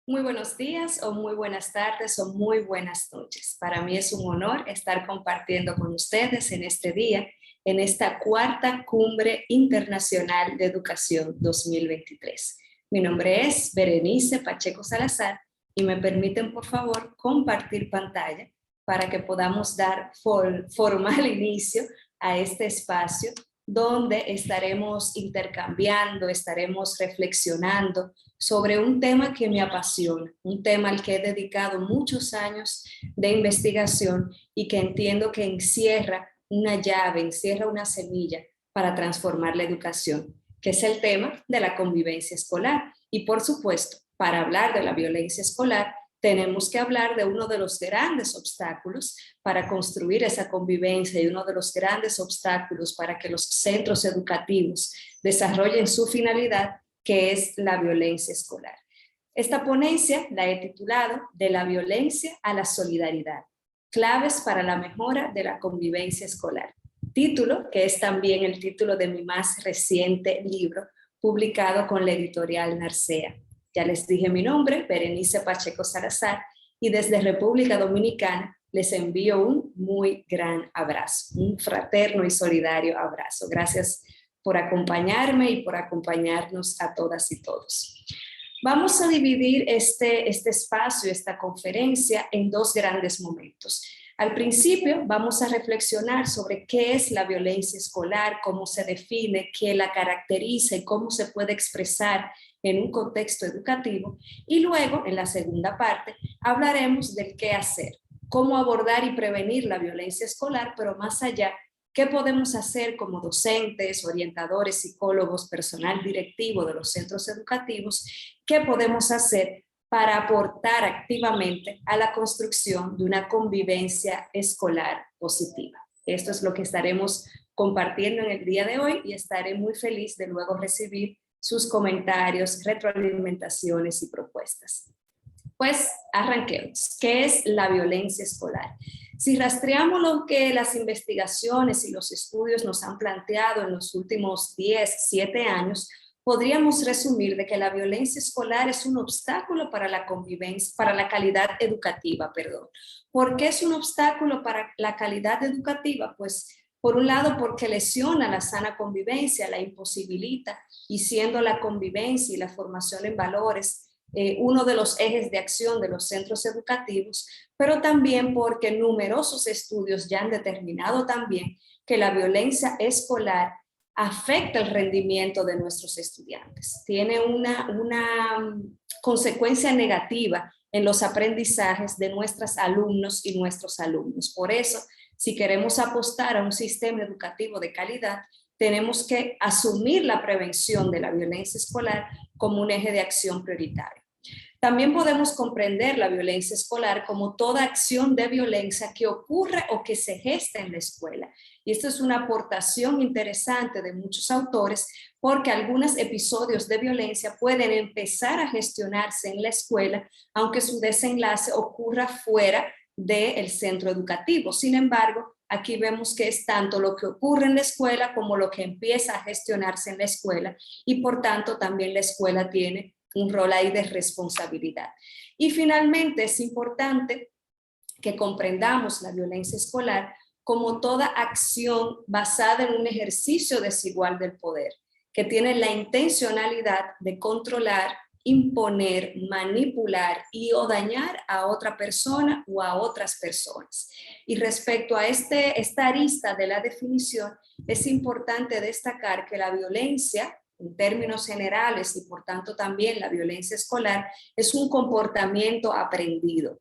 Muy buenos días o muy buenas tardes o muy buenas noches. Para mí es un honor estar compartiendo con ustedes en este día, en esta cuarta Cumbre Internacional de Educación 2023. Mi nombre es Berenice Pacheco Salazar y me permiten por favor compartir pantalla para que podamos dar formal inicio a este espacio donde estaremos intercambiando, estaremos reflexionando sobre un tema que me apasiona, un tema al que he dedicado muchos años de investigación y que entiendo que encierra una llave, encierra una semilla para transformar la educación, que es el tema de la convivencia escolar. Y por supuesto, para hablar de la violencia escolar, tenemos que hablar de uno de los grandes obstáculos para construir esa convivencia y uno de los grandes obstáculos para que los centros educativos desarrollen su finalidad, que es la violencia escolar. Esta ponencia la he titulado De la violencia a la solidaridad, claves para la mejora de la convivencia escolar. Título que es también el título de mi más reciente libro, publicado con la editorial Narcea. Ya les dije mi nombre, Berenice Pacheco Salazar, y desde República Dominicana les envío un muy gran abrazo, un fraterno y solidario abrazo. Gracias por acompañarme y por acompañarnos a todas y todos. Vamos a dividir este espacio, esta conferencia, en dos grandes momentos. Al principio vamos a reflexionar sobre qué es la violencia escolar, cómo se define, qué la caracteriza y cómo se puede expresar en un contexto educativo. Y luego, en la segunda parte, hablaremos del qué hacer, cómo abordar y prevenir la violencia escolar, pero más allá, ¿qué podemos hacer como docentes, orientadores, psicólogos, personal directivo de los centros educativos? ¿Qué podemos hacer para aportar activamente a la construcción de una convivencia escolar positiva? Esto es lo que estaremos compartiendo en el día de hoy y estaré muy feliz de luego recibir sus comentarios, retroalimentaciones y propuestas. Pues arranquemos. ¿Qué es la violencia escolar? Si rastreamos lo que las investigaciones y los estudios nos han planteado en los últimos 10, 7 años, podríamos resumir de que la violencia escolar es un obstáculo para la convivencia, para la calidad educativa, perdón. ¿Por qué es un obstáculo para la calidad educativa? Pues por un lado porque lesiona la sana convivencia, la imposibilita, y siendo la convivencia y la formación en valores uno de los ejes de acción de los centros educativos, pero también porque numerosos estudios ya han determinado también que la violencia escolar afecta el rendimiento de nuestros estudiantes. Tiene una consecuencia negativa en los aprendizajes de nuestros alumnos y nuestros alumnos. Por eso, si queremos apostar a un sistema educativo de calidad, tenemos que asumir la prevención de la violencia escolar como un eje de acción prioritario. También podemos comprender la violencia escolar como toda acción de violencia que ocurre o que se gesta en la escuela. Y esto es una aportación interesante de muchos autores porque algunos episodios de violencia pueden empezar a gestionarse en la escuela, aunque su desenlace ocurra fuera del centro educativo. Sin embargo, aquí vemos que es tanto lo que ocurre en la escuela como lo que empieza a gestionarse en la escuela y por tanto también la escuela tiene un rol ahí de responsabilidad. Y finalmente es importante que comprendamos la violencia escolar como toda acción basada en un ejercicio desigual del poder, que tiene la intencionalidad de controlar, imponer, manipular y o dañar a otra persona o a otras personas. Y respecto a esta arista de la definición, es importante destacar que la violencia, en términos generales y por tanto también la violencia escolar, es un comportamiento aprendido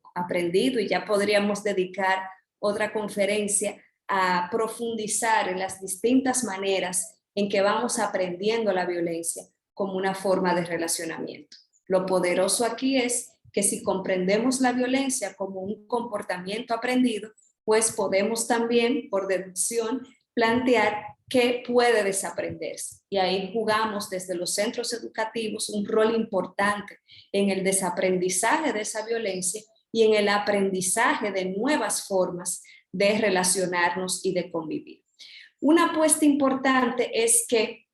y ya podríamos dedicar otra conferencia a profundizar en las distintas maneras en que vamos aprendiendo la violencia como una forma de relacionamiento. Lo poderoso aquí es que si comprendemos la violencia como un comportamiento aprendido, pues podemos también, por deducción, plantear qué puede desaprenderse. Y ahí jugamos desde los centros educativos un rol importante en el desaprendizaje de esa violencia y en el aprendizaje de nuevas formas de relacionarnos y de convivir. Una apuesta importante es que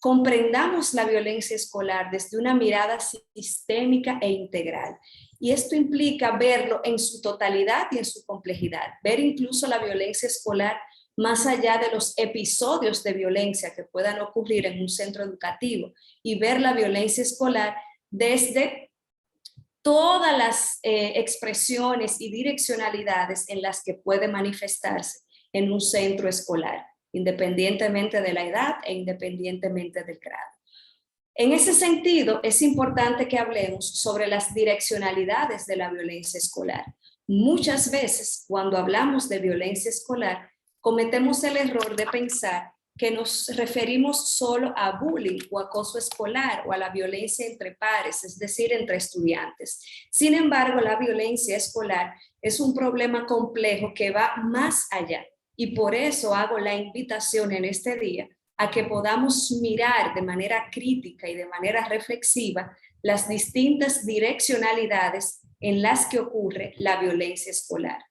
comprendamos la violencia escolar desde una mirada sistémica e integral. Y esto implica verlo en su totalidad y en su complejidad, ver incluso la violencia escolar más allá de los episodios de violencia que puedan ocurrir en un centro educativo y ver la violencia escolar desde todas las expresiones y direccionalidades en las que puede manifestarse en un centro escolar, independientemente de la edad e independientemente del grado. En ese sentido, es importante que hablemos sobre las direccionalidades de la violencia escolar. Muchas veces, cuando hablamos de violencia escolar, cometemos el error de pensar que nos referimos solo a bullying o acoso escolar o a la violencia entre pares, es decir, entre estudiantes. Sin embargo, la violencia escolar es un problema complejo que va más allá y por eso hago la invitación en este día a que podamos mirar de manera crítica y de manera reflexiva las distintas direccionalidades en las que ocurre la violencia escolar.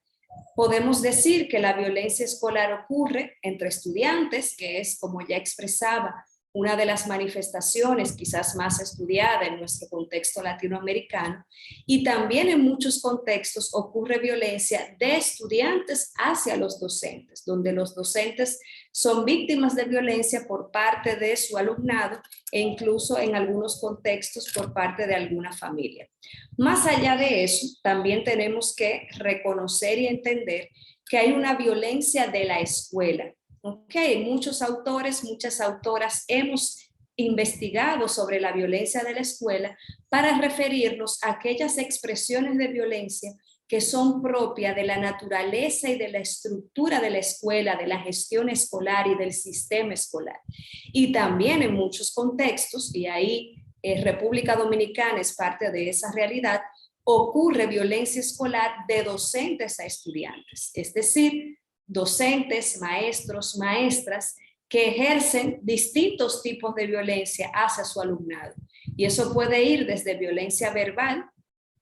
Podemos decir que la violencia escolar ocurre entre estudiantes, que es, como ya expresaba, una de las manifestaciones quizás más estudiada en nuestro contexto latinoamericano, y también en muchos contextos ocurre violencia de estudiantes hacia los docentes, donde los docentes son víctimas de violencia por parte de su alumnado e incluso en algunos contextos por parte de alguna familia. Más allá de eso, también tenemos que reconocer y entender que hay una violencia de la escuela. Muchos autores, muchas autoras hemos investigado sobre la violencia de la escuela para referirnos a aquellas expresiones de violencia que son propias de la naturaleza y de la estructura de la escuela, de la gestión escolar y del sistema escolar. Y también en muchos contextos, y ahí República Dominicana es parte de esa realidad, ocurre violencia escolar de docentes a estudiantes, es decir, docentes, maestros, maestras que ejercen distintos tipos de violencia hacia su alumnado. Y eso puede ir desde violencia verbal,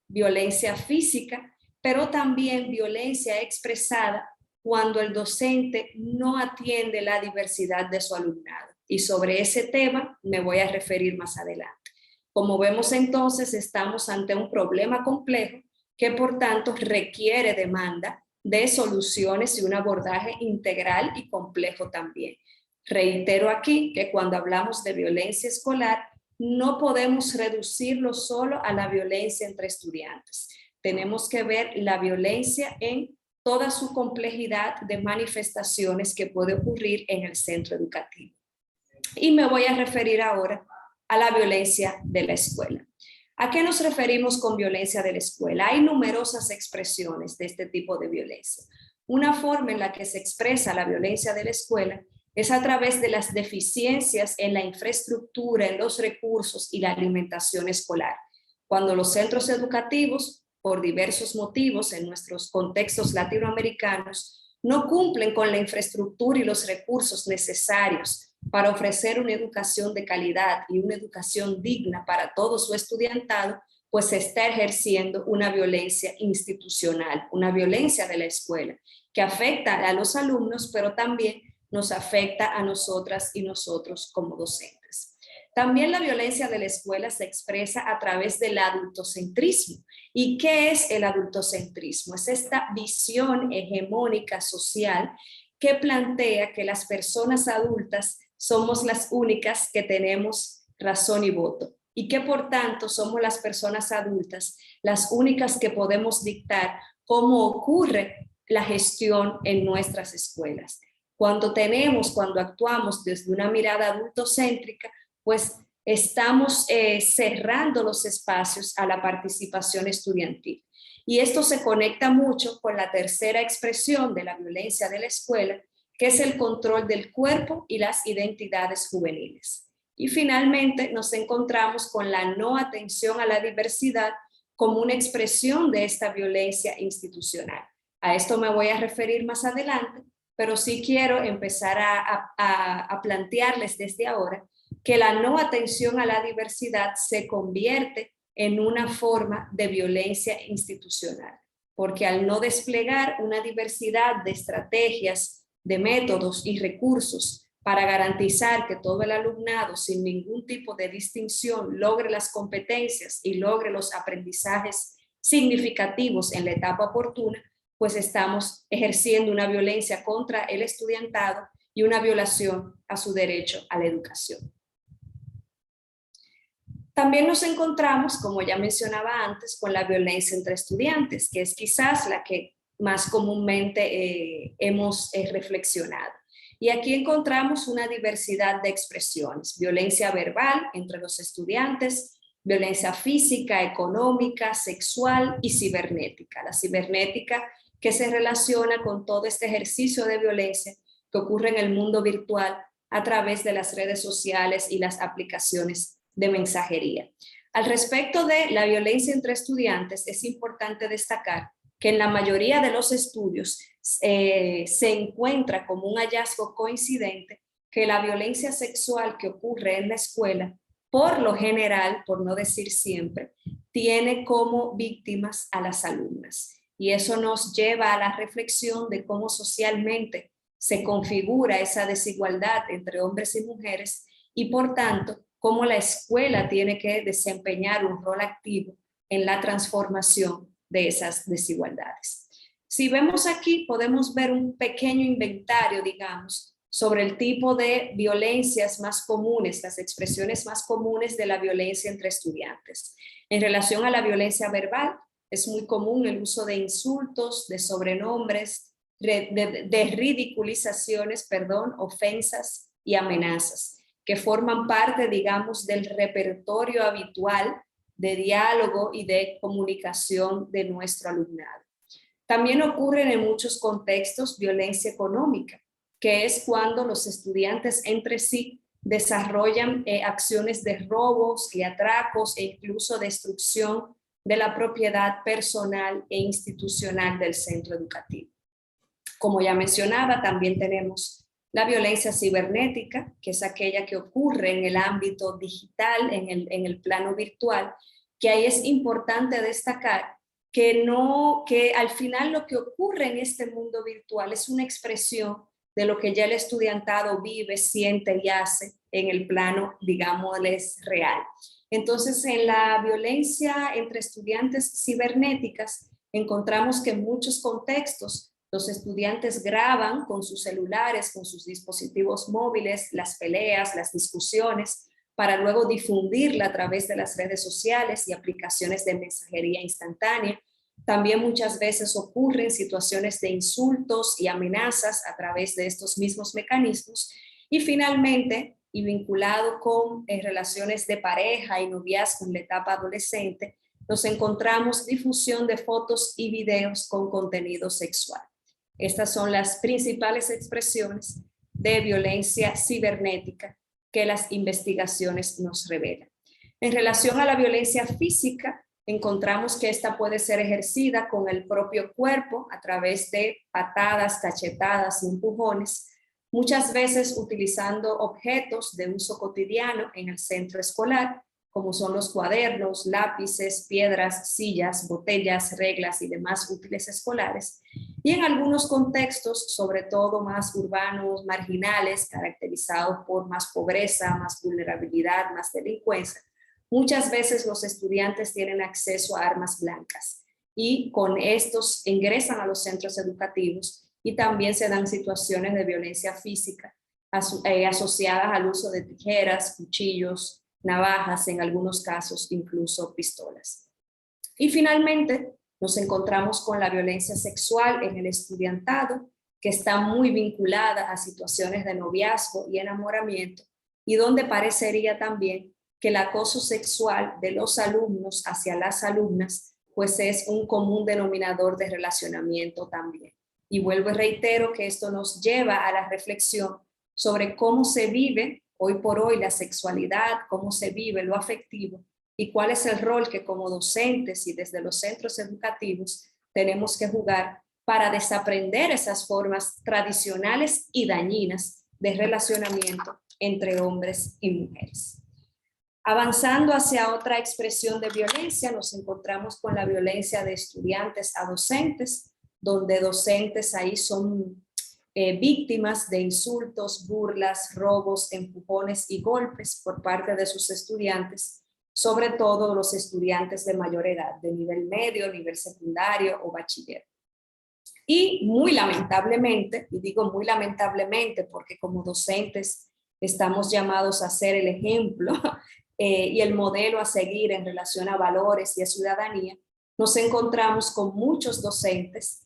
violencia física, pero también violencia expresada cuando el docente no atiende la diversidad de su alumnado. Y sobre ese tema me voy a referir más adelante. Como vemos entonces, estamos ante un problema complejo que por tanto requiere demanda de soluciones y un abordaje integral y complejo también. Reitero aquí que cuando hablamos de violencia escolar, no podemos reducirlo solo a la violencia entre estudiantes. Tenemos que ver la violencia en toda su complejidad de manifestaciones que puede ocurrir en el centro educativo. Y me voy a referir ahora a la violencia de la escuela. ¿A qué nos referimos con violencia de la escuela? Hay numerosas expresiones de este tipo de violencia. Una forma en la que se expresa la violencia de la escuela es a través de las deficiencias en la infraestructura, en los recursos y la alimentación escolar. Cuando los centros educativos, por diversos motivos en nuestros contextos latinoamericanos, no cumplen con la infraestructura y los recursos necesarios para ofrecer una educación de calidad y una educación digna para todo su estudiantado, pues se está ejerciendo una violencia institucional, una violencia de la escuela, que afecta a los alumnos, pero también nos afecta a nosotras y nosotros como docentes. También la violencia de la escuela se expresa a través del adultocentrismo. ¿Y qué es el adultocentrismo? Es esta visión hegemónica social que plantea que las personas adultas somos las únicas que tenemos razón y voto y que por tanto somos las personas adultas las únicas que podemos dictar cómo ocurre la gestión en nuestras escuelas. Cuando actuamos desde una mirada adultocéntrica, pues estamos cerrando los espacios a la participación estudiantil. Y esto se conecta mucho con la tercera expresión de la violencia de la escuela, que es el control del cuerpo y las identidades juveniles. Y finalmente nos encontramos con la no atención a la diversidad como una expresión de esta violencia institucional. A esto me voy a referir más adelante, pero sí quiero empezar a plantearles desde ahora que la no atención a la diversidad se convierte en una forma de violencia institucional, porque al no desplegar una diversidad de estrategias, de métodos y recursos para garantizar que todo el alumnado, sin ningún tipo de distinción, logre las competencias y logre los aprendizajes significativos en la etapa oportuna, pues estamos ejerciendo una violencia contra el estudiantado y una violación a su derecho a la educación. También nos encontramos, como ya mencionaba antes, con la violencia entre estudiantes, que es quizás la que más comúnmente hemos reflexionado. Y aquí encontramos una diversidad de expresiones: violencia verbal entre los estudiantes, violencia física, económica, sexual y cibernética. La cibernética, que se relaciona con todo este ejercicio de violencia que ocurre en el mundo virtual a través de las redes sociales y las aplicaciones de mensajería. Al respecto de la violencia entre estudiantes, es importante destacar que en la mayoría de los estudios se encuentra como un hallazgo coincidente que la violencia sexual que ocurre en la escuela, por lo general, por no decir siempre, tiene como víctimas a las alumnas. Y eso nos lleva a la reflexión de cómo socialmente se configura esa desigualdad entre hombres y mujeres y, por tanto, cómo la escuela tiene que desempeñar un rol activo en la transformación de esas desigualdades. Si vemos aquí, podemos ver un pequeño inventario, digamos, sobre el tipo de violencias más comunes, las expresiones más comunes de la violencia entre estudiantes. En relación a la violencia verbal, es muy común el uso de insultos, de sobrenombres, de ridiculizaciones, ofensas y amenazas, que forman parte, digamos, del repertorio habitual de diálogo y de comunicación de nuestro alumnado. También ocurren en muchos contextos violencia económica, que es cuando los estudiantes entre sí desarrollan acciones de robos y atracos e incluso destrucción de la propiedad personal e institucional del centro educativo. Como ya mencionaba, también tenemos la violencia cibernética, que es aquella que ocurre en el ámbito digital, en el plano virtual, que ahí es importante destacar que al final lo que ocurre en este mundo virtual es una expresión de lo que ya el estudiantado vive, siente y hace en el plano, digámosles, real. Entonces, en la violencia entre estudiantes cibernéticas, encontramos que en muchos contextos los estudiantes graban con sus celulares, con sus dispositivos móviles, las peleas, las discusiones, para luego difundirla a través de las redes sociales y aplicaciones de mensajería instantánea. También muchas veces ocurren situaciones de insultos y amenazas a través de estos mismos mecanismos. Y finalmente, y vinculado con relaciones de pareja y noviazgo en la etapa adolescente, nos encontramos difusión de fotos y videos con contenido sexual. Estas son las principales expresiones de violencia cibernética que las investigaciones nos revelan. En relación a la violencia física, encontramos que esta puede ser ejercida con el propio cuerpo a través de patadas, cachetadas y empujones, muchas veces utilizando objetos de uso cotidiano en el centro escolar, como son los cuadernos, lápices, piedras, sillas, botellas, reglas y demás útiles escolares. Y en algunos contextos, sobre todo más urbanos, marginales, caracterizados por más pobreza, más vulnerabilidad, más delincuencia, muchas veces los estudiantes tienen acceso a armas blancas y con estos ingresan a los centros educativos y también se dan situaciones de violencia física asociadas al uso de tijeras, cuchillos, navajas, en algunos casos incluso pistolas. Y finalmente nos encontramos con la violencia sexual en el estudiantado, que está muy vinculada a situaciones de noviazgo y enamoramiento, y donde parecería también que el acoso sexual de los alumnos hacia las alumnas pues es un común denominador de relacionamiento también. Y vuelvo y reitero que esto nos lleva a la reflexión sobre cómo se vive hoy por hoy la sexualidad, cómo se vive lo afectivo y cuál es el rol que como docentes y desde los centros educativos tenemos que jugar para desaprender esas formas tradicionales y dañinas de relacionamiento entre hombres y mujeres. Avanzando hacia otra expresión de violencia, nos encontramos con la violencia de estudiantes a docentes, donde docentes ahí son víctimas de insultos, burlas, robos, empujones y golpes por parte de sus estudiantes, sobre todo los estudiantes de mayor edad, de nivel medio, nivel secundario o bachiller. Y muy lamentablemente, y digo muy lamentablemente porque como docentes estamos llamados a ser el ejemplo y el modelo a seguir en relación a valores y a ciudadanía, nos encontramos con muchos docentes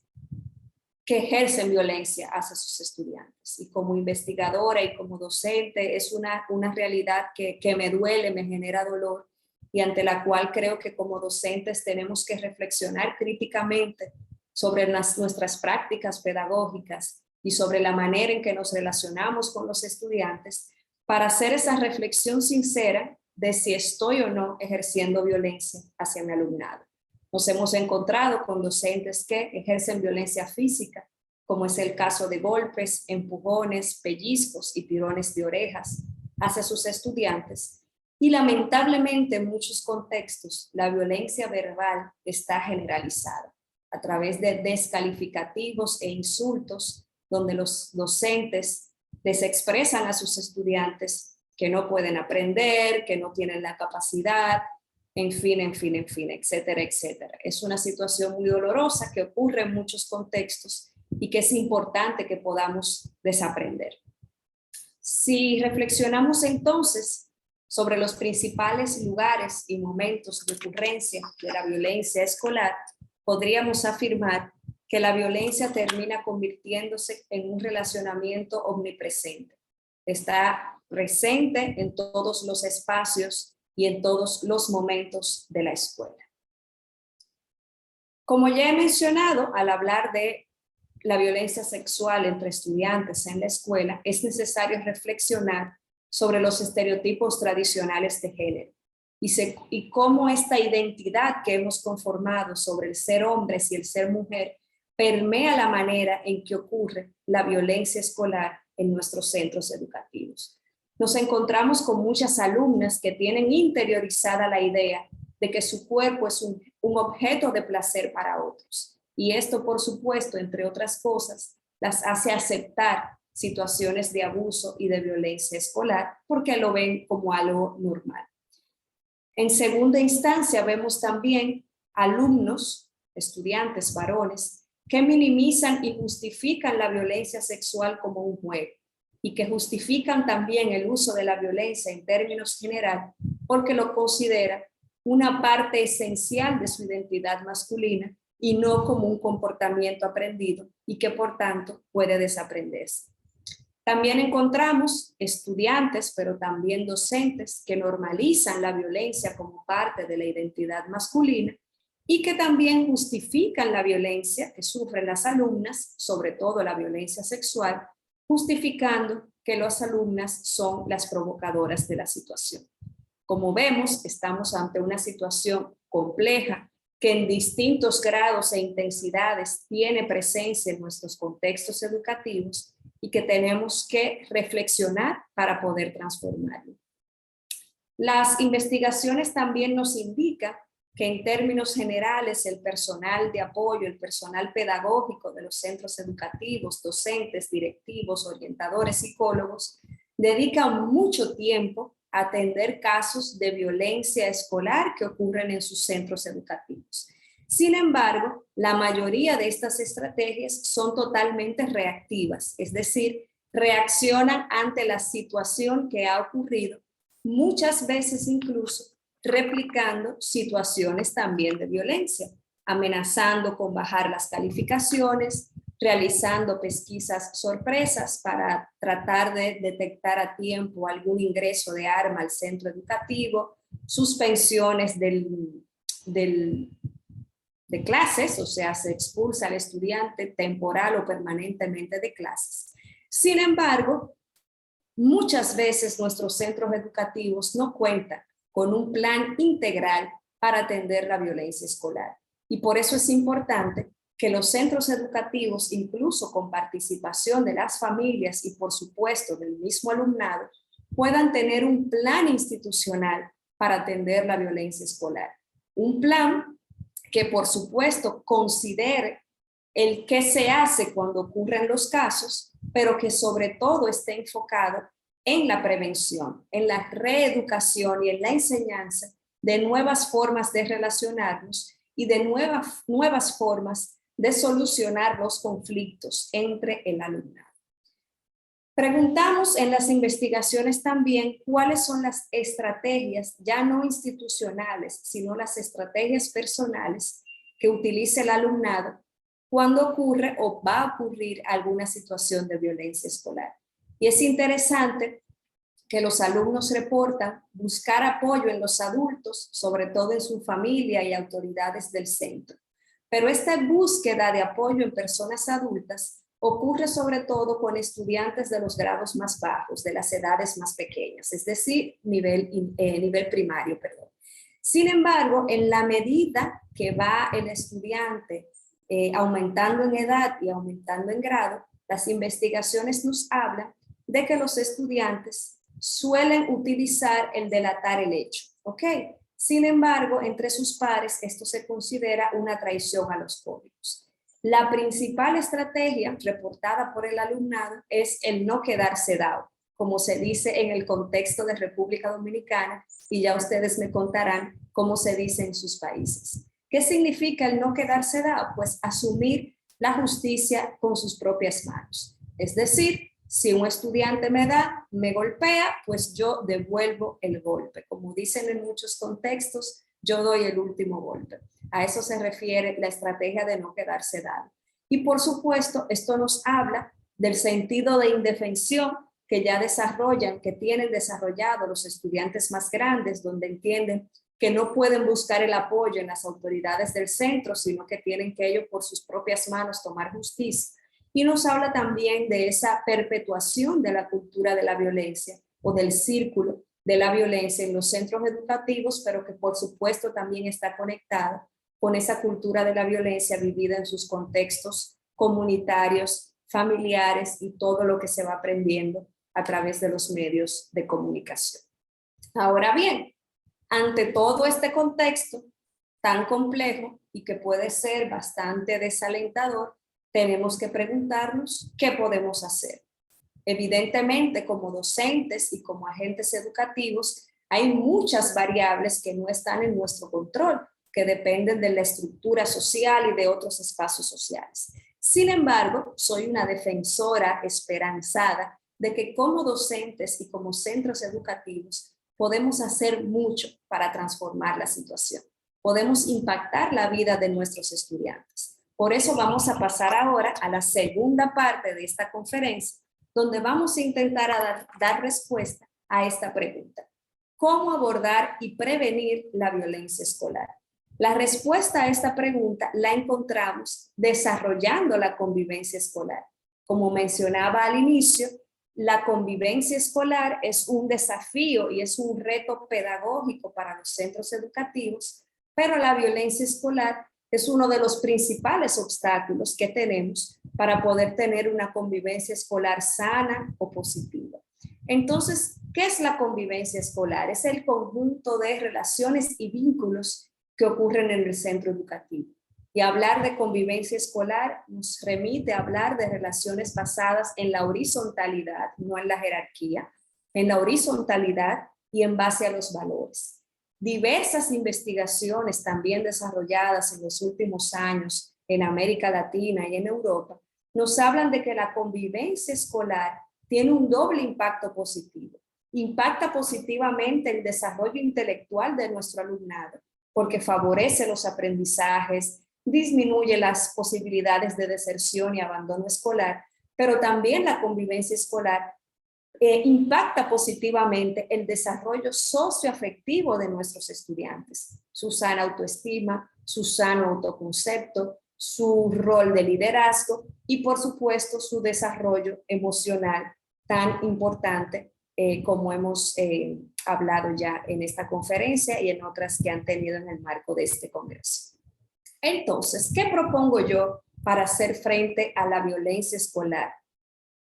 que ejercen violencia hacia sus estudiantes. Y como investigadora y como docente es una realidad que me duele, me genera dolor y ante la cual creo que como docentes tenemos que reflexionar críticamente sobre nuestras prácticas pedagógicas y sobre la manera en que nos relacionamos con los estudiantes para hacer esa reflexión sincera de si estoy o no ejerciendo violencia hacia mi alumnado. Nos hemos encontrado con docentes que ejercen violencia física, como es el caso de golpes, empujones, pellizcos y tirones de orejas hacia sus estudiantes. Y lamentablemente en muchos contextos la violencia verbal está generalizada a través de descalificativos e insultos, donde los docentes les expresan a sus estudiantes que no pueden aprender, que no tienen la capacidad, en fin, etcétera, etcétera. Es una situación muy dolorosa que ocurre en muchos contextos y que es importante que podamos desaprender. Si reflexionamos entonces sobre los principales lugares y momentos de ocurrencia de la violencia escolar, podríamos afirmar que la violencia termina convirtiéndose en un relacionamiento omnipresente. Está presente en todos los espacios y en todos los momentos de la escuela. Como ya he mencionado, al hablar de la violencia sexual entre estudiantes en la escuela, es necesario reflexionar sobre los estereotipos tradicionales de género y cómo esta identidad que hemos conformado sobre el ser hombres y el ser mujer permea la manera en que ocurre la violencia escolar en nuestros centros educativos. Nos encontramos con muchas alumnas que tienen interiorizada la idea de que su cuerpo es un objeto de placer para otros. Y esto, por supuesto, entre otras cosas, las hace aceptar situaciones de abuso y de violencia escolar porque lo ven como algo normal. En segunda instancia, vemos también alumnos, estudiantes varones, que minimizan y justifican la violencia sexual como un juego y que justifican también el uso de la violencia en términos generales porque lo consideran una parte esencial de su identidad masculina y no como un comportamiento aprendido y que por tanto puede desaprenderse. También encontramos estudiantes, pero también docentes que normalizan la violencia como parte de la identidad masculina y que también justifican la violencia que sufren las alumnas, sobre todo la violencia sexual, justificando que las alumnas son las provocadoras de la situación. Como vemos, estamos ante una situación compleja que en distintos grados e intensidades tiene presencia en nuestros contextos educativos y que tenemos que reflexionar para poder transformarlo. Las investigaciones también nos indican que en términos generales el personal de apoyo, el personal pedagógico de los centros educativos, docentes, directivos, orientadores, psicólogos, dedican mucho tiempo a atender casos de violencia escolar que ocurren en sus centros educativos. Sin embargo, la mayoría de estas estrategias son totalmente reactivas, es decir, reaccionan ante la situación que ha ocurrido, muchas veces incluso replicando situaciones también de violencia, amenazando con bajar las calificaciones, realizando pesquisas sorpresas para tratar de detectar a tiempo algún ingreso de arma al centro educativo, suspensiones de clases, o sea, se expulsa al estudiante temporal o permanentemente de clases. Sin embargo, muchas veces nuestros centros educativos no cuentan con un plan integral para atender la violencia escolar. Y por eso es importante que los centros educativos, incluso con participación de las familias y por supuesto del mismo alumnado, puedan tener un plan institucional para atender la violencia escolar. Un plan que por supuesto considere el qué se hace cuando ocurren los casos, pero que sobre todo esté enfocado en la prevención, en la reeducación y en la enseñanza de nuevas formas de relacionarnos y de nuevas formas de solucionar los conflictos entre el alumnado. Preguntamos en las investigaciones también cuáles son las estrategias, ya no institucionales, sino las estrategias personales que utiliza el alumnado cuando ocurre o va a ocurrir alguna situación de violencia escolar. Y es interesante que los alumnos reportan buscar apoyo en los adultos, sobre todo en su familia y autoridades del centro. Pero esta búsqueda de apoyo en personas adultas ocurre sobre todo con estudiantes de los grados más bajos, de las edades más pequeñas, es decir, nivel primario, perdón. Sin embargo, en la medida que va el estudiante aumentando en edad y aumentando en grado, las investigaciones nos hablan de que los estudiantes suelen utilizar el delatar el hecho, ¿ok? Sin embargo, entre sus pares esto se considera una traición a los códigos. La principal estrategia reportada por el alumnado es el no quedarse dado, como se dice en el contexto de República Dominicana, y ya ustedes me contarán cómo se dice en sus países. ¿Qué significa el no quedarse dado? Pues asumir la justicia con sus propias manos. Es decir, si un estudiante me golpea, pues yo devuelvo el golpe. Como dicen en muchos contextos, yo doy el último golpe. A eso se refiere la estrategia de no quedarse dado. Y por supuesto, esto nos habla del sentido de indefensión que ya desarrollan, que tienen desarrollado los estudiantes más grandes, donde entienden que no pueden buscar el apoyo en las autoridades del centro, sino que tienen que ellos por sus propias manos tomar justicia. Y nos habla también de esa perpetuación de la cultura de la violencia o del círculo de la violencia en los centros educativos, pero que por supuesto también está conectada con esa cultura de la violencia vivida en sus contextos comunitarios, familiares y todo lo que se va aprendiendo a través de los medios de comunicación. Ahora bien, ante todo este contexto tan complejo y que puede ser bastante desalentador, tenemos que preguntarnos qué podemos hacer. Evidentemente, como docentes y como agentes educativos, hay muchas variables que no están en nuestro control, que dependen de la estructura social y de otros espacios sociales. Sin embargo, soy una defensora esperanzada de que como docentes y como centros educativos podemos hacer mucho para transformar la situación. Podemos impactar la vida de nuestros estudiantes. Por eso vamos a pasar ahora a la segunda parte de esta conferencia, donde vamos a intentar dar respuesta a esta pregunta. ¿Cómo abordar y prevenir la violencia escolar? La respuesta a esta pregunta la encontramos desarrollando la convivencia escolar. Como mencionaba al inicio, la convivencia escolar es un desafío y es un reto pedagógico para los centros educativos, pero la violencia escolar es uno de los principales obstáculos que tenemos para poder tener una convivencia escolar sana o positiva. Entonces, ¿qué es la convivencia escolar? Es el conjunto de relaciones y vínculos que ocurren en el centro educativo. Y hablar de convivencia escolar nos remite a hablar de relaciones basadas en la horizontalidad, no en la jerarquía, en la horizontalidad y en base a los valores. Diversas investigaciones también desarrolladas en los últimos años en América Latina y en Europa nos hablan de que la convivencia escolar tiene un doble impacto positivo. Impacta positivamente el desarrollo intelectual de nuestro alumnado, porque favorece los aprendizajes, disminuye las posibilidades de deserción y abandono escolar, pero también la convivencia escolar impacta positivamente el desarrollo socioafectivo de nuestros estudiantes, su sana autoestima, su sano autoconcepto, su rol de liderazgo y por supuesto su desarrollo emocional tan importante como hemos hablado ya en esta conferencia y en otras que han tenido en el marco de este congreso. Entonces, ¿qué propongo yo para hacer frente a la violencia escolar?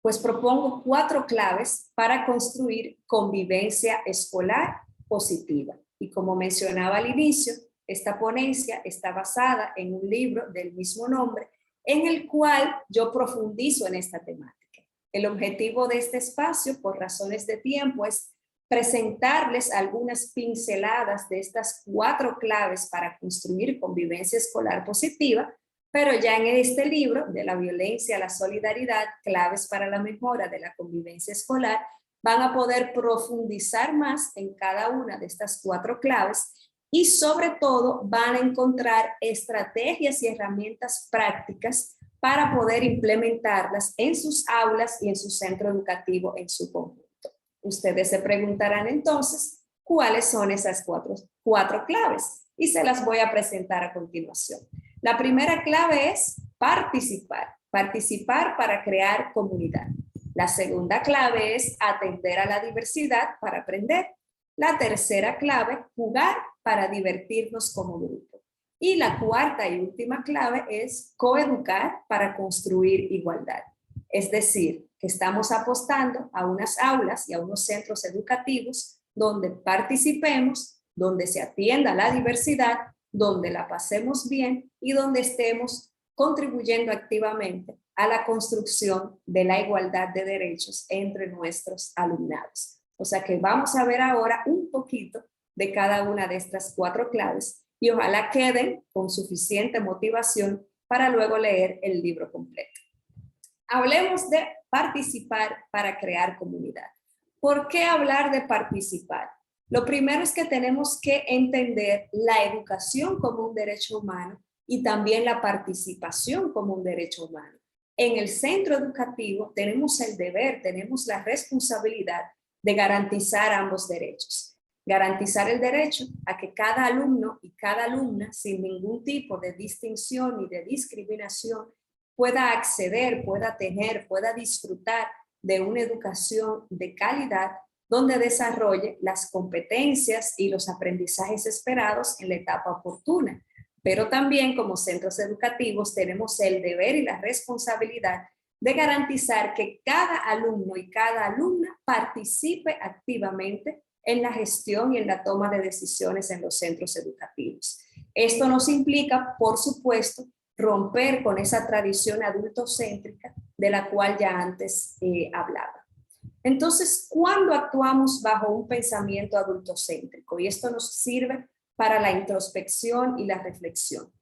Pues propongo 4 claves para construir convivencia escolar positiva. Y como mencionaba al inicio, esta ponencia está basada en un libro del mismo nombre en el cual yo profundizo en esta temática. El objetivo de este espacio, por razones de tiempo, es presentarles algunas pinceladas de estas 4 claves para construir convivencia escolar positiva, pero ya en este libro, de la violencia a la solidaridad, claves para la mejora de la convivencia escolar, van a poder profundizar más en cada una de estas 4 claves y sobre todo van a encontrar estrategias y herramientas prácticas para poder implementarlas en sus aulas y en su centro educativo en su conjunto. Ustedes se preguntarán entonces cuáles son esas cuatro claves y se las voy a presentar a continuación. La primera clave es participar, participar para crear comunidad. La segunda clave es atender a la diversidad para aprender. La tercera clave, jugar para divertirnos como grupo. Y la cuarta y última clave es coeducar para construir igualdad. Es decir, que estamos apostando a unas aulas y a unos centros educativos donde participemos, donde se atienda la diversidad, donde la pasemos bien y donde estemos contribuyendo activamente a la construcción de la igualdad de derechos entre nuestros alumnados. O sea que vamos a ver ahora un poquito de cada una de estas 4 claves y ojalá queden con suficiente motivación para luego leer el libro completo. Hablemos de participar para crear comunidad. ¿Por qué hablar de participar? Lo primero es que tenemos que entender la educación como un derecho humano y también la participación como un derecho humano. En el centro educativo tenemos el deber, tenemos la responsabilidad de garantizar ambos derechos. Garantizar el derecho a que cada alumno y cada alumna, sin ningún tipo de distinción ni de discriminación, pueda acceder, pueda tener, pueda disfrutar de una educación de calidad donde desarrolle las competencias y los aprendizajes esperados en la etapa oportuna. Pero también como centros educativos tenemos el deber y la responsabilidad de garantizar que cada alumno y cada alumna participe activamente en la gestión y en la toma de decisiones en los centros educativos. Esto nos implica, por supuesto, romper con esa tradición adultocéntrica de la cual ya antes hablaba. Entonces, ¿cuándo actuamos bajo un pensamiento adultocéntrico? Y esto nos sirve para la introspección y la reflexión.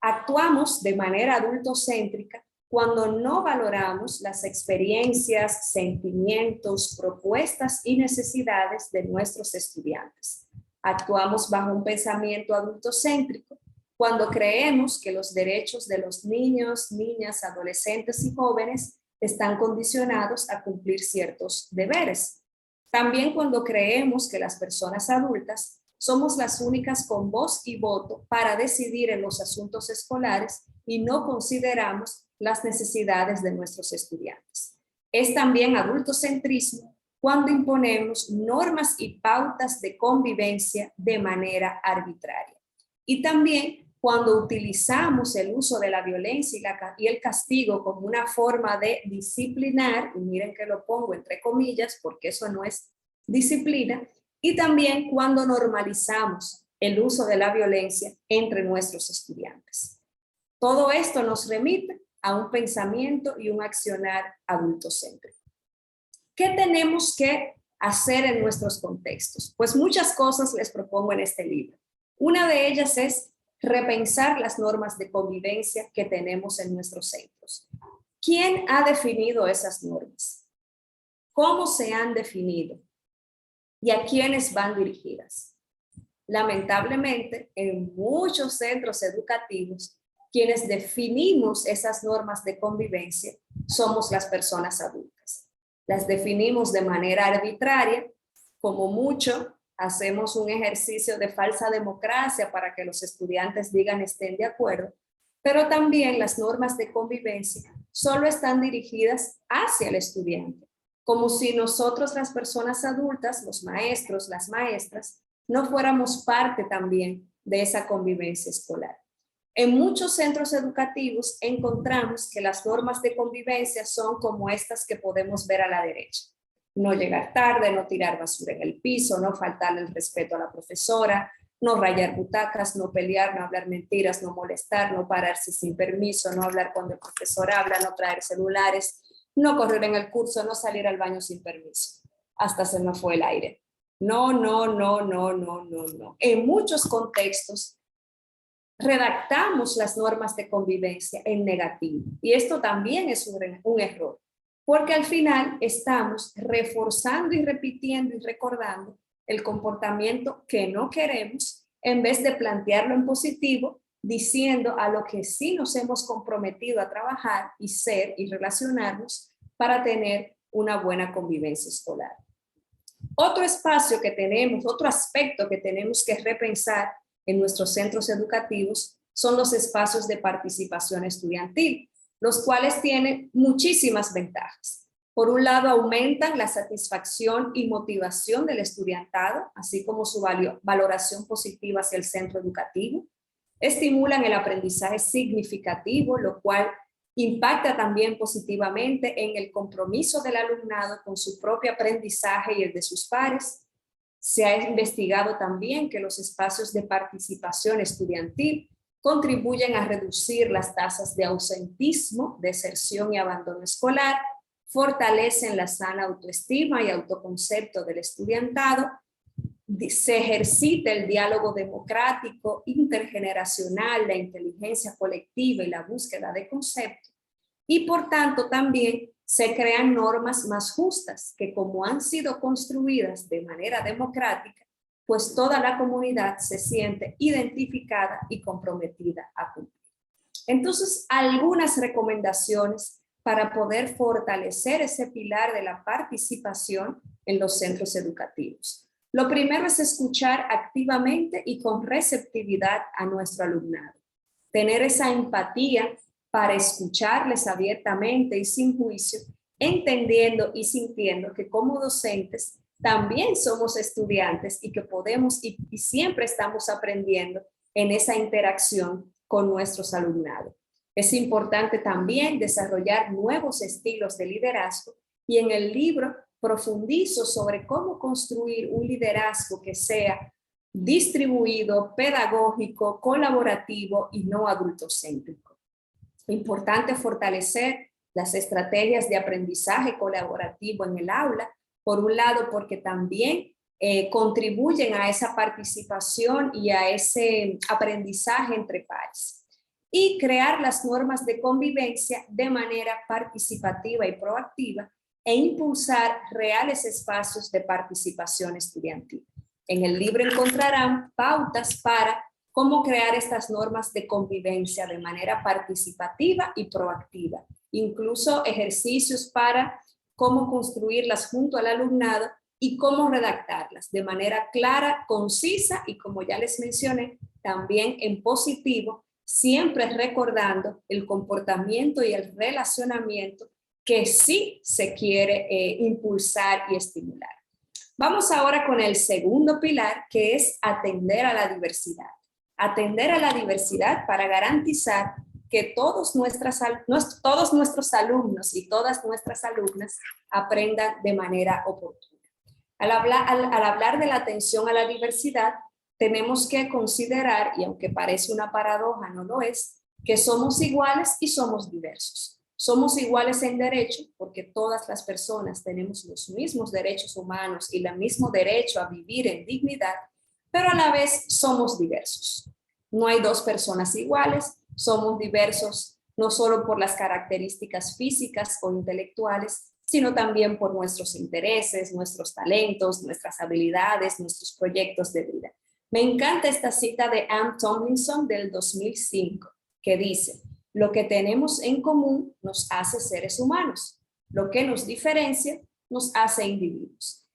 Actuamos de manera adultocéntrica cuando no valoramos las experiencias, sentimientos, propuestas y necesidades de nuestros estudiantes. Actuamos bajo un pensamiento adultocéntrico cuando creemos que los derechos de los niños, niñas, adolescentes y jóvenes están condicionados a cumplir ciertos deberes. También cuando creemos que las personas adultas somos las únicas con voz y voto para decidir en los asuntos escolares y no consideramos las necesidades de nuestros estudiantes. Es también adultocentrismo cuando imponemos normas y pautas de convivencia de manera arbitraria. Y también cuando utilizamos el uso de la violencia y el castigo como una forma de disciplinar, y miren que lo pongo entre comillas porque eso no es disciplina, y también cuando normalizamos el uso de la violencia entre nuestros estudiantes. Todo esto nos remite a un pensamiento y un accionar adultocéntrico. ¿Qué tenemos que hacer en nuestros contextos? Pues muchas cosas les propongo en este libro. Una de ellas es repensar las normas de convivencia que tenemos en nuestros centros. ¿Quién ha definido esas normas? ¿Cómo se han definido? ¿Y a quiénes van dirigidas? Lamentablemente, en muchos centros educativos, quienes definimos esas normas de convivencia somos las personas adultas. Las definimos de manera arbitraria, como mucho hacemos un ejercicio de falsa democracia para que los estudiantes digan estén de acuerdo, pero también las normas de convivencia solo están dirigidas hacia el estudiante, como si nosotros las personas adultas, los maestros, las maestras, no fuéramos parte también de esa convivencia escolar. En muchos centros educativos encontramos que las normas de convivencia son como estas que podemos ver a la derecha. No llegar tarde, no tirar basura en el piso, no faltarle el respeto a la profesora, no rayar butacas, no pelear, no hablar mentiras, no molestar, no pararse sin permiso, no hablar cuando el profesor habla, no traer celulares, no correr en el curso, no salir al baño sin permiso. Hasta se me fue el aire. No, no, no, no, no, no, no. En muchos contextos redactamos las normas de convivencia en negativo. Y esto también es un error, porque al final estamos reforzando y repitiendo y recordando el comportamiento que no queremos en vez de plantearlo en positivo, diciendo a lo que sí nos hemos comprometido a trabajar y ser y relacionarnos para tener una buena convivencia escolar. Otro espacio que tenemos, otro aspecto que tenemos que repensar en nuestros centros educativos son los espacios de participación estudiantil, los cuales tienen muchísimas ventajas. Por un lado, aumentan la satisfacción y motivación del estudiantado, así como su valoración positiva hacia el centro educativo. Estimulan el aprendizaje significativo, lo cual impacta también positivamente en el compromiso del alumnado con su propio aprendizaje y el de sus pares. Se ha investigado también que los espacios de participación estudiantil contribuyen a reducir las tasas de ausentismo, deserción y abandono escolar, fortalecen la sana autoestima y autoconcepto del estudiantado, se ejercita el diálogo democrático, intergeneracional, la inteligencia colectiva y la búsqueda de conceptos, y por tanto también se crean normas más justas que, como han sido construidas de manera democrática, pues toda la comunidad se siente identificada y comprometida a cumplir. Entonces, algunas recomendaciones para poder fortalecer ese pilar de la participación en los centros educativos. Lo primero es escuchar activamente y con receptividad a nuestro alumnado. Tener esa empatía para escucharles abiertamente y sin juicio, entendiendo y sintiendo que como docentes también somos estudiantes y que podemos y siempre estamos aprendiendo en esa interacción con nuestros alumnados. Es importante también desarrollar nuevos estilos de liderazgo y en el libro profundizo sobre cómo construir un liderazgo que sea distribuido, pedagógico, colaborativo y no adultocéntrico. Importante fortalecer las estrategias de aprendizaje colaborativo en el aula, por un lado porque también contribuyen a esa participación y a ese aprendizaje entre pares. Y crear las normas de convivencia de manera participativa y proactiva e impulsar reales espacios de participación estudiantil. En el libro encontrarán pautas para cómo crear estas normas de convivencia de manera participativa y proactiva, incluso ejercicios para cómo construirlas junto al alumnado y cómo redactarlas de manera clara, concisa y, como ya les mencioné, también en positivo, siempre recordando el comportamiento y el relacionamiento que sí se quiere impulsar y estimular. Vamos ahora con el segundo pilar, que es atender a la diversidad. Atender a la diversidad para garantizar que todos nuestros alumnos y todas nuestras alumnas aprendan de manera oportuna. Al hablar de la atención a la diversidad, tenemos que considerar, y aunque parece una paradoja, no lo es, que somos iguales y somos diversos. Somos iguales en derecho porque todas las personas tenemos los mismos derechos humanos y el mismo derecho a vivir en dignidad, pero a la vez somos diversos. No hay dos personas iguales, somos diversos no solo por las características físicas o intelectuales, sino también por nuestros intereses, nuestros talentos, nuestras habilidades, nuestros proyectos de vida. Me encanta esta cita de Anne Tomlinson del 2005, que dice: lo que tenemos en común nos hace seres humanos, lo que nos diferencia nos hace individuos.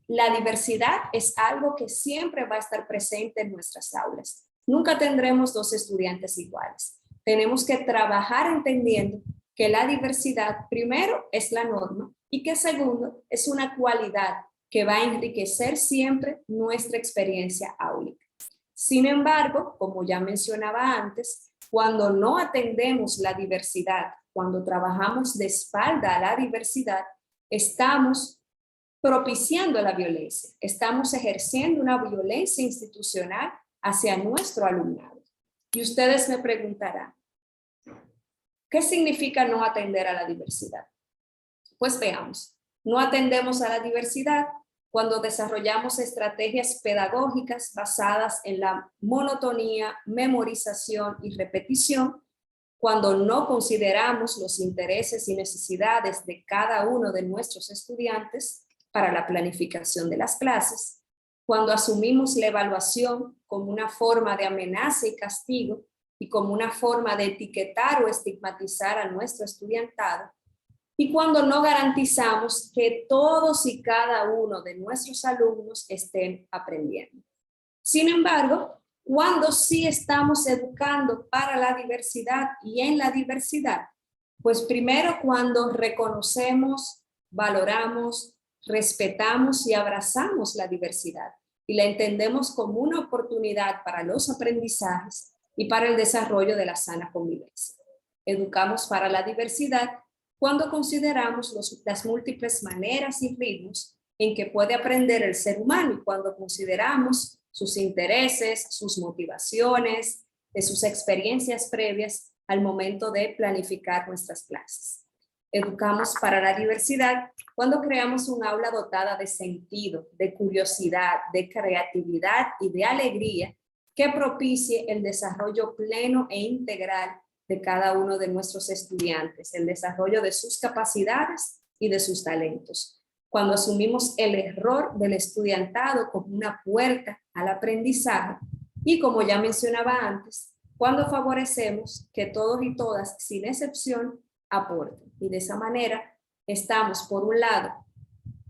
La diversidad es algo que siempre va a estar presente en nuestras aulas. Nunca tendremos dos estudiantes iguales. Tenemos que trabajar entendiendo que la diversidad, primero, es la norma y que segundo, es una cualidad que va a enriquecer siempre nuestra experiencia áulica. Sin embargo, como ya mencionaba antes, cuando no atendemos la diversidad, cuando trabajamos de espalda a la diversidad, estamos propiciando la violencia, estamos ejerciendo una violencia institucional hacia nuestro alumnado. Y ustedes me preguntarán, ¿qué significa no atender a la diversidad? Pues veamos, no atendemos a la diversidad cuando desarrollamos estrategias pedagógicas basadas en la monotonía, memorización y repetición, cuando no consideramos los intereses y necesidades de cada uno de nuestros estudiantes para la planificación de las clases, cuando asumimos la evaluación como una forma de amenaza y castigo y como una forma de etiquetar o estigmatizar a nuestro estudiantado, y cuando no garantizamos que todos y cada uno de nuestros alumnos estén aprendiendo. Sin embargo, cuando sí estamos educando para la diversidad y en la diversidad, pues primero cuando reconocemos, valoramos, respetamos y abrazamos la diversidad y la entendemos como una oportunidad para los aprendizajes y para el desarrollo de la sana convivencia. Educamos para la diversidad cuando consideramos las múltiples maneras y ritmos en que puede aprender el ser humano y cuando consideramos sus intereses, sus motivaciones, sus experiencias previas al momento de planificar nuestras clases. Educamos para la diversidad cuando creamos un aula dotada de sentido, de curiosidad, de creatividad y de alegría que propicie el desarrollo pleno e integral de cada uno de nuestros estudiantes, el desarrollo de sus capacidades y de sus talentos. Cuando asumimos el error del estudiantado como una puerta al aprendizaje y, como ya mencionaba antes, cuando favorecemos que todos y todas, sin excepción, aporten. Y de esa manera estamos, por un lado,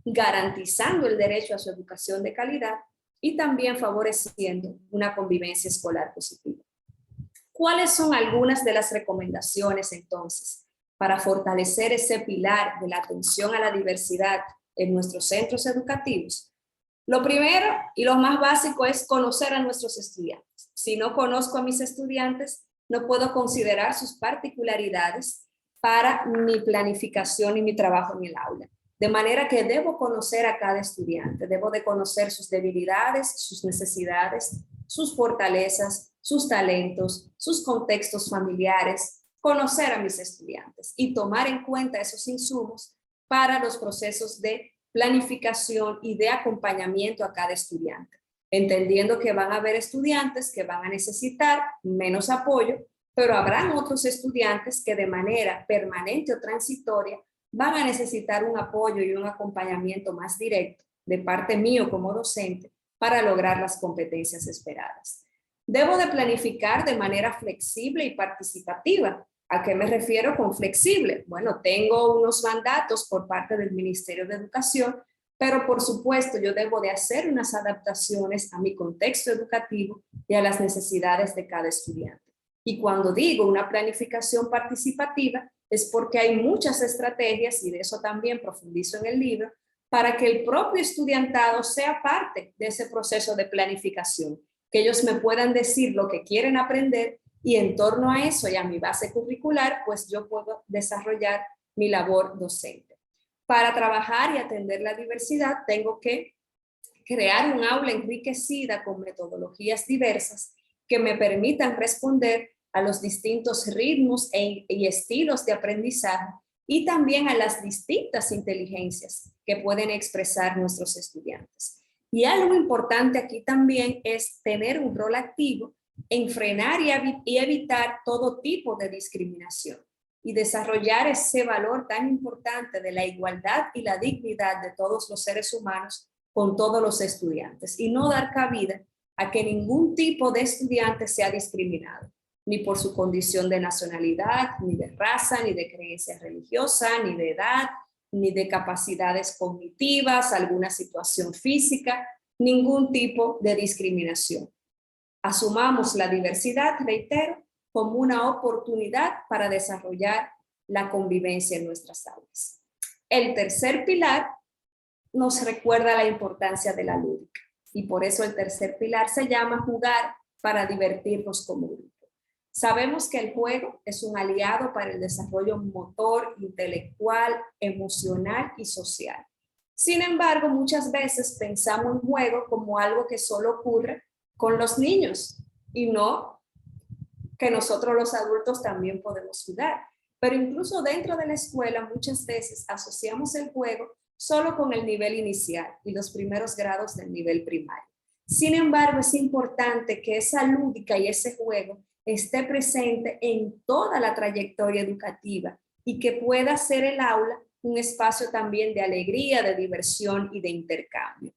garantizando el derecho a su educación de calidad y también favoreciendo una convivencia escolar positiva. ¿Cuáles son algunas de las recomendaciones entonces para fortalecer ese pilar de la atención a la diversidad en nuestros centros educativos? Lo primero y lo más básico es conocer a nuestros estudiantes. Si no conozco a mis estudiantes, no puedo considerar sus particularidades para mi planificación y mi trabajo en el aula. De manera que debo conocer a cada estudiante, debo de conocer sus debilidades, sus necesidades, sus fortalezas, sus talentos, sus contextos familiares, conocer a mis estudiantes y tomar en cuenta esos insumos para los procesos de planificación y de acompañamiento a cada estudiante, entendiendo que van a haber estudiantes que van a necesitar menos apoyo, pero habrán otros estudiantes que de manera permanente o transitoria van a necesitar un apoyo y un acompañamiento más directo de parte mío como docente para lograr las competencias esperadas. Debo de planificar de manera flexible y participativa. ¿A qué me refiero con flexible? Bueno, tengo unos mandatos por parte del Ministerio de Educación, pero por supuesto yo debo de hacer unas adaptaciones a mi contexto educativo y a las necesidades de cada estudiante. Y cuando digo una planificación participativa, es porque hay muchas estrategias, y de eso también profundizo en el libro, para que el propio estudiantado sea parte de ese proceso de planificación, que ellos me puedan decir lo que quieren aprender y en torno a eso y a mi base curricular, pues yo puedo desarrollar mi labor docente. Para trabajar y atender la diversidad, tengo que crear un aula enriquecida con metodologías diversas que me permitan responder a los distintos ritmos y estilos de aprendizaje y también a las distintas inteligencias que pueden expresar nuestros estudiantes. Y algo importante aquí también es tener un rol activo en frenar y evitar todo tipo de discriminación y desarrollar ese valor tan importante de la igualdad y la dignidad de todos los seres humanos con todos los estudiantes y no dar cabida a que ningún tipo de estudiante sea discriminado, ni por su condición de nacionalidad, ni de raza, ni de creencia religiosa, ni de edad, ni de capacidades cognitivas, alguna situación física, ningún tipo de discriminación. Asumamos la diversidad, reitero, como una oportunidad para desarrollar la convivencia en nuestras aulas. El tercer pilar nos recuerda la importancia de la lúdica y por eso el tercer pilar se llama jugar para divertirnos como grupo. Sabemos que el juego es un aliado para el desarrollo motor, intelectual, emocional y social. Sin embargo, muchas veces pensamos en juego como algo que solo ocurre con los niños y no que nosotros los adultos también podemos jugar. Pero incluso dentro de la escuela muchas veces asociamos el juego solo con el nivel inicial y los primeros grados del nivel primario. Sin embargo, es importante que esa lúdica y ese juego esté presente en toda la trayectoria educativa y que pueda ser el aula un espacio también de alegría, de diversión y de intercambio.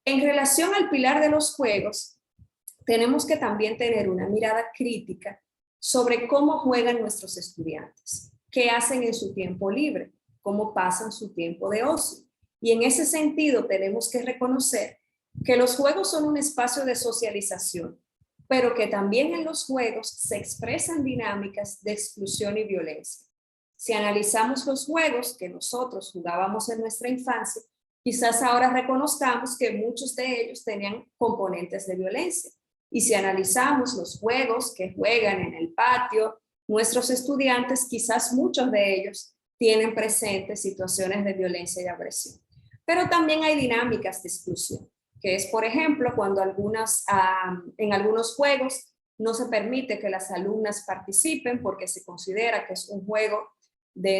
En relación al pilar de los juegos, tenemos que también tener una mirada crítica sobre cómo juegan nuestros estudiantes, qué hacen en su tiempo libre, cómo pasan su tiempo de ocio. Y en ese sentido tenemos que reconocer que los juegos son un espacio de socialización, pero que también en los juegos se expresan dinámicas de exclusión y violencia. Si analizamos los juegos que nosotros jugábamos en nuestra infancia, quizás ahora reconozcamos que muchos de ellos tenían componentes de violencia. Y si analizamos los juegos que juegan en el patio, nuestros estudiantes, quizás muchos de ellos tienen presentes situaciones de violencia y agresión. Pero también hay dinámicas de exclusión, que es, por ejemplo, cuando en algunos juegos no se permite que las alumnas participen porque se considera que es un juego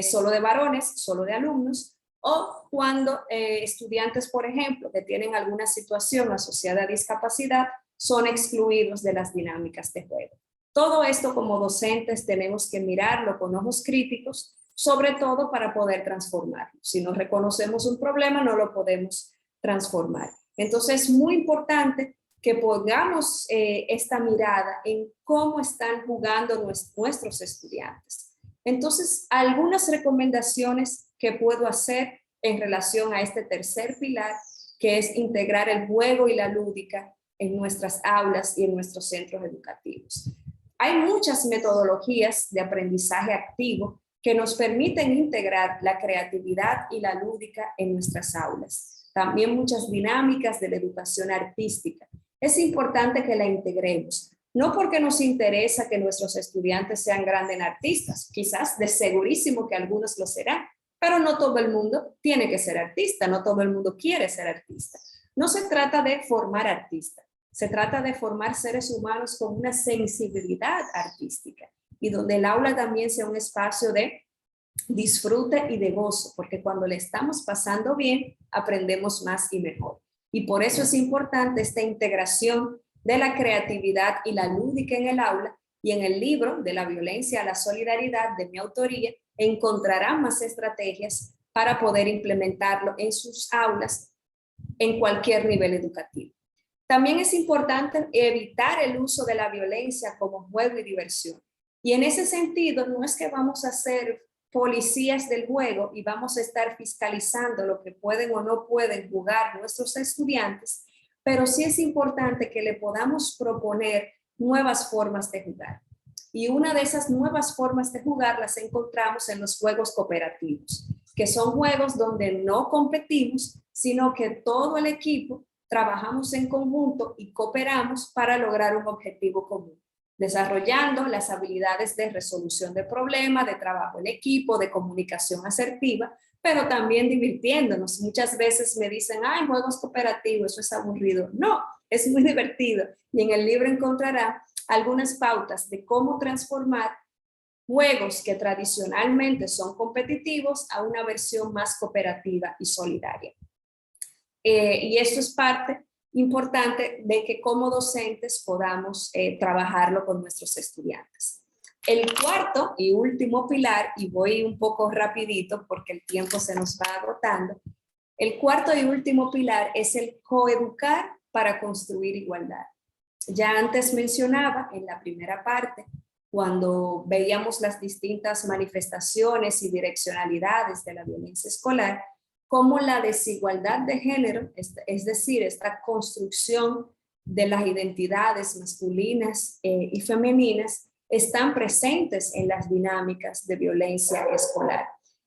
solo de varones, solo de alumnos, o cuando estudiantes, por ejemplo, que tienen alguna situación asociada a discapacidad, son excluidos de las dinámicas de juego. Todo esto como docentes tenemos que mirarlo con ojos críticos, sobre todo para poder transformarlo. Si no reconocemos un problema, no lo podemos transformar. Entonces es muy importante que pongamos esta mirada en cómo están jugando nuestros estudiantes. Entonces, algunas recomendaciones que puedo hacer en relación a este tercer pilar, que es integrar el juego y la lúdica en nuestras aulas y en nuestros centros educativos. Hay muchas metodologías de aprendizaje activo que nos permiten integrar la creatividad y la lúdica en nuestras aulas. También muchas dinámicas de la educación artística. Es importante que la integremos, no porque nos interesa que nuestros estudiantes sean grandes artistas, quizás de segurísimo que algunos lo serán, pero no todo el mundo tiene que ser artista, no todo el mundo quiere ser artista. No se trata de formar artistas, se trata de formar seres humanos con una sensibilidad artística y donde el aula también sea un espacio de disfrute y de gozo, porque cuando le estamos pasando bien, aprendemos más y mejor. Y por eso es importante esta integración de la creatividad y la lúdica en el aula, y en el libro de la violencia a la solidaridad de mi autoría encontrarán más estrategias para poder implementarlo en sus aulas en cualquier nivel educativo. También es importante evitar el uso de la violencia como juego y diversión. Y en ese sentido, no es que vamos a ser policías del juego y vamos a estar fiscalizando lo que pueden o no pueden jugar nuestros estudiantes, pero sí es importante que le podamos proponer nuevas formas de jugar. Y una de esas nuevas formas de jugar las encontramos en los juegos cooperativos, que son juegos donde no competimos, sino que todo el equipo trabajamos en conjunto y cooperamos para lograr un objetivo común, desarrollando las habilidades de resolución de problemas, de trabajo en equipo, de comunicación asertiva, pero también divirtiéndonos. Muchas veces me dicen, ay, juegos cooperativos, eso es aburrido. No, es muy divertido. Y en el libro encontrará algunas pautas de cómo transformar juegos que tradicionalmente son competitivos a una versión más cooperativa y solidaria. Y esto es parte importante de que como docentes podamos trabajarlo con nuestros estudiantes. El cuarto y último pilar, y voy un poco rapidito porque el tiempo se nos va agotando, el cuarto y último pilar es el coeducar para construir igualdad. Ya antes mencionaba en la primera parte, cuando veíamos las distintas manifestaciones y direccionalidades de la violencia escolar, cómo la desigualdad de género, es decir, esta construcción de las identidades masculinas y femeninas, están presentes en las dinámicas de violencia escolar.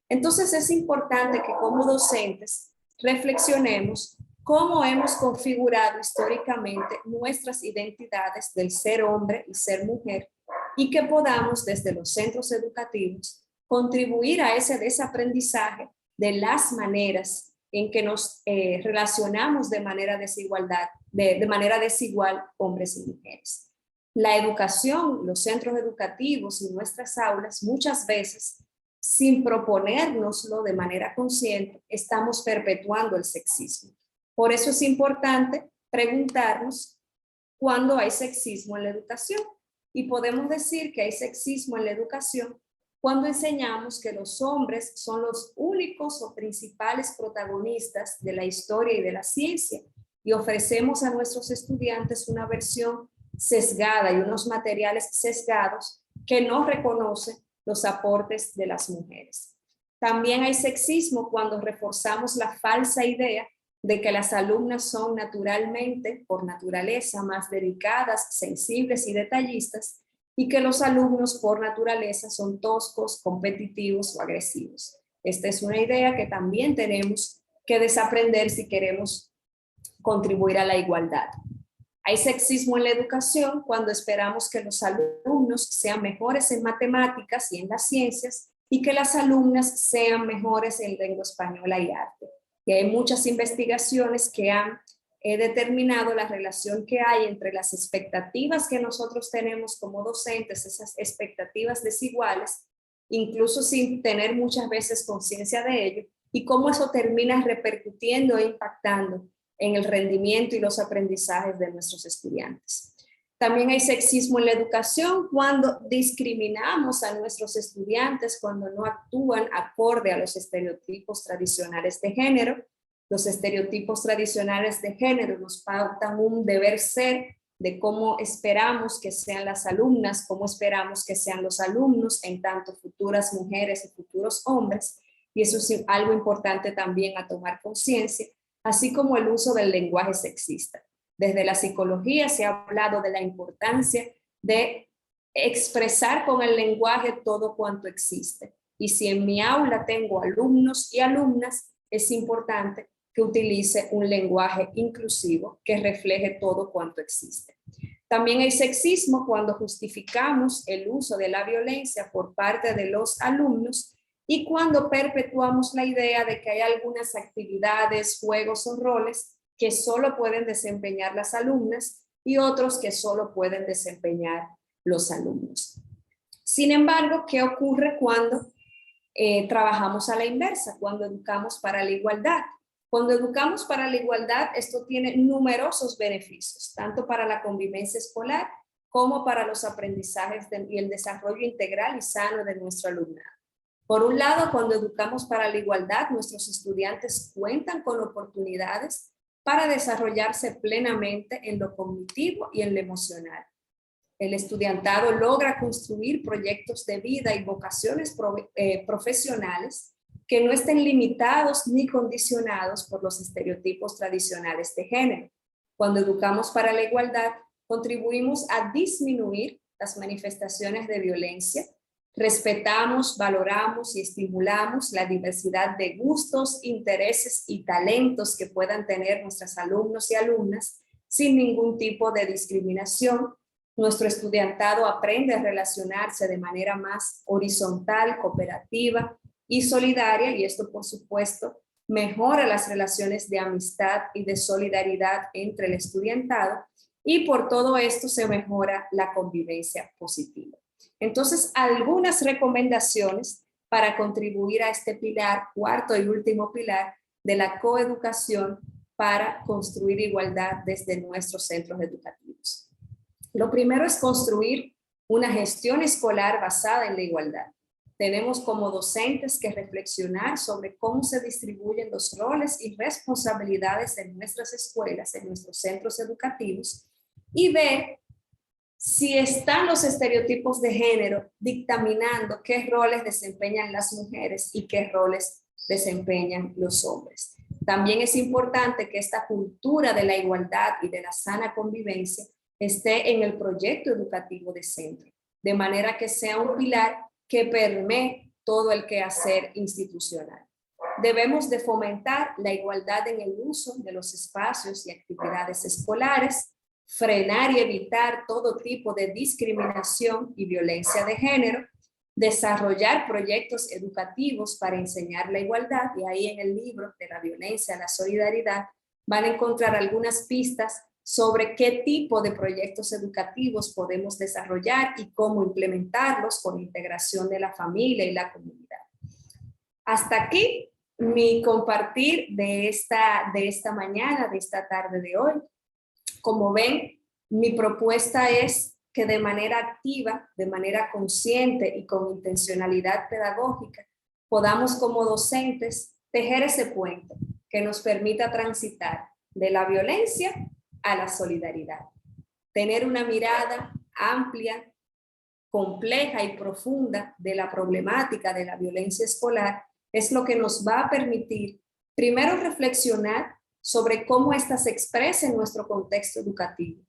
Entonces es importante que como docentes reflexionemos cómo hemos configurado históricamente nuestras identidades del ser hombre y ser mujer y que podamos desde los centros educativos contribuir a ese desaprendizaje de las maneras en que nos relacionamos de manera desigualdad de manera desigual hombres y mujeres. La educación, los centros educativos y nuestras aulas muchas veces, sin proponérnoslo de manera consciente, estamos perpetuando el sexismo. Por eso es importante preguntarnos cuándo hay sexismo en la educación. Y podemos decir que hay sexismo en la educación cuando enseñamos que los hombres son los únicos o principales protagonistas de la historia y de la ciencia y ofrecemos a nuestros estudiantes una versión sesgada y unos materiales sesgados que no reconocen los aportes de las mujeres. También hay sexismo cuando reforzamos la falsa idea de que las alumnas son naturalmente, por naturaleza, más dedicadas, sensibles y detallistas, y que los alumnos por naturaleza son toscos, competitivos o agresivos. Esta es una idea que también tenemos que desaprender si queremos contribuir a la igualdad. Hay sexismo en la educación cuando esperamos que los alumnos sean mejores en matemáticas y en las ciencias y que las alumnas sean mejores en lengua española y arte. Y hay muchas investigaciones que han determinado la relación que hay entre las expectativas que nosotros tenemos como docentes, esas expectativas desiguales, incluso sin tener muchas veces conciencia de ello, y cómo eso termina repercutiendo e impactando en el rendimiento y los aprendizajes de nuestros estudiantes. También hay sexismo en la educación cuando discriminamos a nuestros estudiantes, cuando no actúan acorde a los estereotipos tradicionales de género. Los estereotipos tradicionales de género nos pautan un deber ser de cómo esperamos que sean las alumnas, cómo esperamos que sean los alumnos, en tanto futuras mujeres y futuros hombres, y eso es algo importante también a tomar conciencia, así como el uso del lenguaje sexista. Desde la psicología se ha hablado de la importancia de expresar con el lenguaje todo cuanto existe. Y si en mi aula tengo alumnos y alumnas, es importante que utilice un lenguaje inclusivo que refleje todo cuanto existe. También hay sexismo cuando justificamos el uso de la violencia por parte de los alumnos y cuando perpetuamos la idea de que hay algunas actividades, juegos o roles que solo pueden desempeñar las alumnas y otros que solo pueden desempeñar los alumnos. Sin embargo, ¿qué ocurre cuando trabajamos a la inversa, cuando educamos para la igualdad? Cuando educamos para la igualdad, esto tiene numerosos beneficios, tanto para la convivencia escolar como para los aprendizajes y el desarrollo integral y sano de nuestro alumnado. Por un lado, cuando educamos para la igualdad, nuestros estudiantes cuentan con oportunidades para desarrollarse plenamente en lo cognitivo y en lo emocional. El estudiantado logra construir proyectos de vida y vocaciones profesionales que no estén limitados ni condicionados por los estereotipos tradicionales de género. Cuando educamos para la igualdad, contribuimos a disminuir las manifestaciones de violencia, respetamos, valoramos y estimulamos la diversidad de gustos, intereses y talentos que puedan tener nuestros alumnos y alumnas sin ningún tipo de discriminación. Nuestro estudiantado aprende a relacionarse de manera más horizontal, cooperativa y solidaria, y esto, por supuesto, mejora las relaciones de amistad y de solidaridad entre el estudiantado, y por todo esto se mejora la convivencia positiva. Entonces, algunas recomendaciones para contribuir a este pilar, cuarto y último pilar de la coeducación para construir igualdad desde nuestros centros educativos. Lo primero es construir una gestión escolar basada en la igualdad. Tenemos como docentes que reflexionar sobre cómo se distribuyen los roles y responsabilidades en nuestras escuelas, en nuestros centros educativos, y ver si están los estereotipos de género dictaminando qué roles desempeñan las mujeres y qué roles desempeñan los hombres. También es importante que esta cultura de la igualdad y de la sana convivencia esté en el proyecto educativo de centro, de manera que sea un pilar que permee todo el quehacer institucional. Debemos de fomentar la igualdad en el uso de los espacios y actividades escolares, frenar y evitar todo tipo de discriminación y violencia de género, desarrollar proyectos educativos para enseñar la igualdad, y ahí en el libro de la violencia a la solidaridad van a encontrar algunas pistas sobre qué tipo de proyectos educativos podemos desarrollar y cómo implementarlos con integración de la familia y la comunidad. Hasta aquí mi compartir de esta mañana, de esta tarde de hoy. Como ven, mi propuesta es que de manera activa, de manera consciente y con intencionalidad pedagógica, podamos como docentes tejer ese puente que nos permita transitar de la violencia a la solidaridad. Tener una mirada amplia, compleja y profunda de la problemática de la violencia escolar es lo que nos va a permitir primero reflexionar sobre cómo ésta se expresa en nuestro contexto educativo.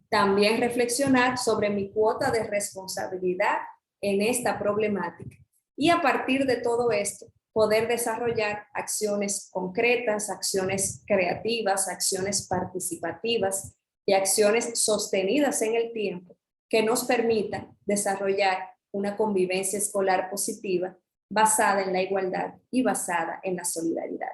También reflexionar sobre mi cuota de responsabilidad en esta problemática y a partir de todo esto poder desarrollar acciones concretas, acciones creativas, acciones participativas y acciones sostenidas en el tiempo que nos permitan desarrollar una convivencia escolar positiva basada en la igualdad y basada en la solidaridad.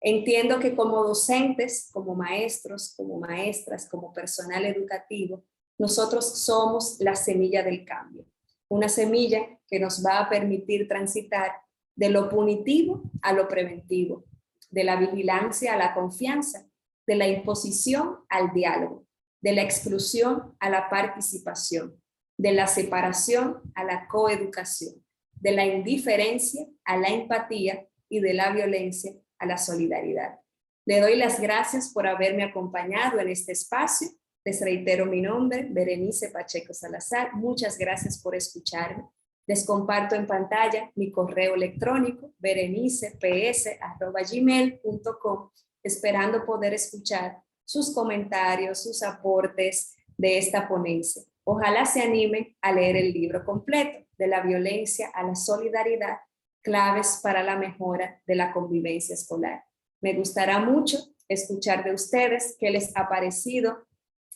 Entiendo que como docentes, como maestros, como maestras, como personal educativo, nosotros somos la semilla del cambio. Una semilla que nos va a permitir transitar de lo punitivo a lo preventivo, de la vigilancia a la confianza, de la imposición al diálogo, de la exclusión a la participación, de la separación a la coeducación, de la indiferencia a la empatía y de la violencia a la solidaridad. Le doy las gracias por haberme acompañado en este espacio. Les reitero mi nombre, Berenice Pacheco Salazar. Muchas gracias por escucharme. Les comparto en pantalla mi correo electrónico, bereniceps@gmail.com, esperando poder escuchar sus comentarios, sus aportes de esta ponencia. Ojalá se animen a leer el libro completo, De la violencia a la solidaridad, claves para la mejora de la convivencia escolar. Me gustará mucho escuchar de ustedes qué les ha parecido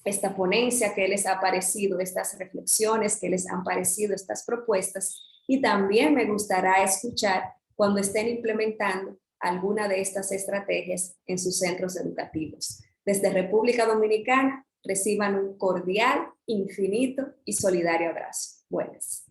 esta ponencia, qué les ha parecido estas reflexiones, qué les han parecido estas propuestas, y también me gustará escuchar cuando estén implementando alguna de estas estrategias en sus centros educativos. Desde República Dominicana, reciban un cordial, infinito y solidario abrazo. Buenas.